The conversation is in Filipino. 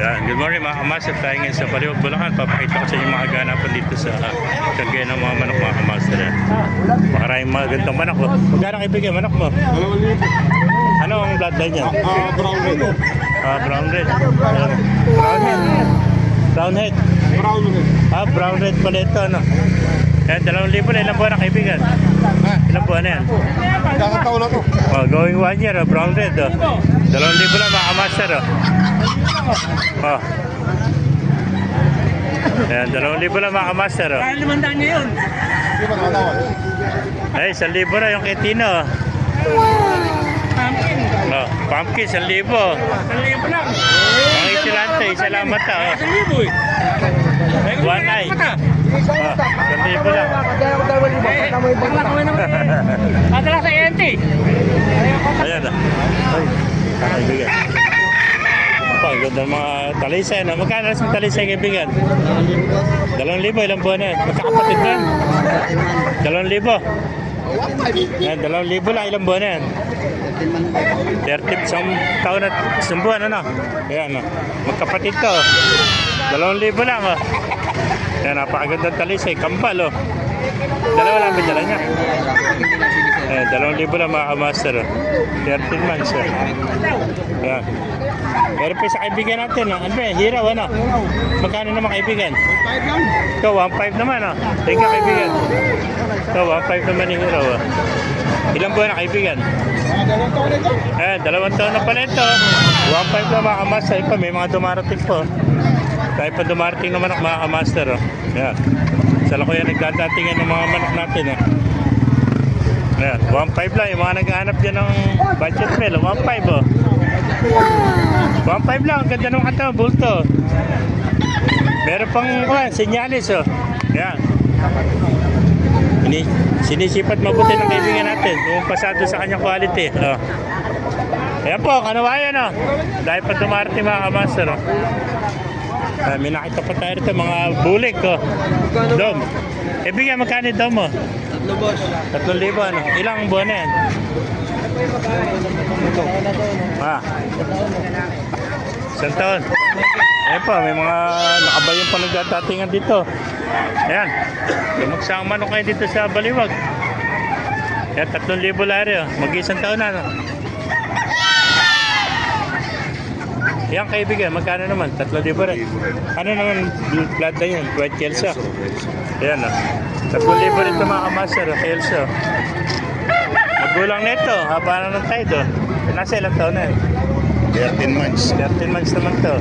Yan. Good morning mga kamaster. Tayo ngayon sa Baliwag, Bulacan. Papakita ko sa inyo mga ganapan dito sa kagaya ng mga manok mga kamaster. Maraming mga gantong manok. Magkano kaibigan manok mo? 2,000. Ano ang bloodline niya? Brown red. Brown red. Brown head. Brown head. Brown red. Brown red pala ito. Ano? Yan, 2,000 na. Ilang buwan na kaibigan? Ilang buwan na yan? Kakataon na to. Going 1 year. Brown red. 2,000 lang mga kamaster. Ayan, 2,000 lang mga kamaster. Kaya 500 niya yun. Di ba nakatawad? Ay, 1,000 na yung kitino. Pumpkin. Pumpkin, 1,000. 1,000 lang. Ang isilante, isa lang mata. 1,000 eh. One eye. 1,000 lang. Bakla kami naman eh. Adala sa ENT. Ayan. Ay, kaibigan. Ang ganda ng mga talisay. Magkano sa talisay kaibigan? 2,000, ilang buwan na yan? Magkakapatid na yan? 2,000. Yan, 2,000 lang, ilang buwan na yan? 30, isang taon at isang buwan, ano? Ayan, magkapatid to. 2,000 lang, oh. Yan, napakagandang talisay. Kambal, oh. Dalawa lang ba dala niya? 2,000 lang mga kamaster, oh. 13 months, oh. Yan. Pero pa sa kaibigan natin, no? Ano ba yan? Hiraw, ano? Magkano naman kaibigan? 5 lang. Ito, 1,500 naman, oh. Thank you, kaibigan. Ito, 1,500 naman yung hiraw, oh. Ilang buwan na kaibigan? 2 taon na ito. 2 taon na pala ito. 1,500 na mga kamaster. Pa, may mga dumarating po. Tayo pa dumarating na manok mga kamaster, oh. Yan. Sa lako yan, nagdadatingan ng mga manok natin, oh. Yan, 1,500 lang. Yung mga naghahanap dyan ng budget meal, 1,500, oh. 1,500 lang. Ang ganda ng kata, bulto. Meron pang senyalis, oh. Yan. Sinisipat mabuti ng kaibigan natin. Kung pasado sa kanyang quality, oh. Ayan po, kanawayan, oh. Dahil pa dumarating mga kamaster, oh. May nakita pa tayo rito, mga bulik, oh. Dom. Kaibigan, magkano yung dom mo? 3 boss. 3,000, ano? Ilang buwan na yan? Isang taon. Ayan po, may mga nakabayan pa nagdadatingan dito. Ayan. Lumagsang manok kayo dito sa Baliwag. Ayan, 3,000 lari, oh. Mag-isang taon na, no? Ayan kaibigan, magkano naman? 3,000 rin. Ano naman blood na yun? White Kelso. Ayan, oh. 3,000 rin ito mga kamaster, oh. Kelso. Magulang nito, haba na ng tide, oh. Nasa ilang taon na, eh? 13 months. 13 months naman to.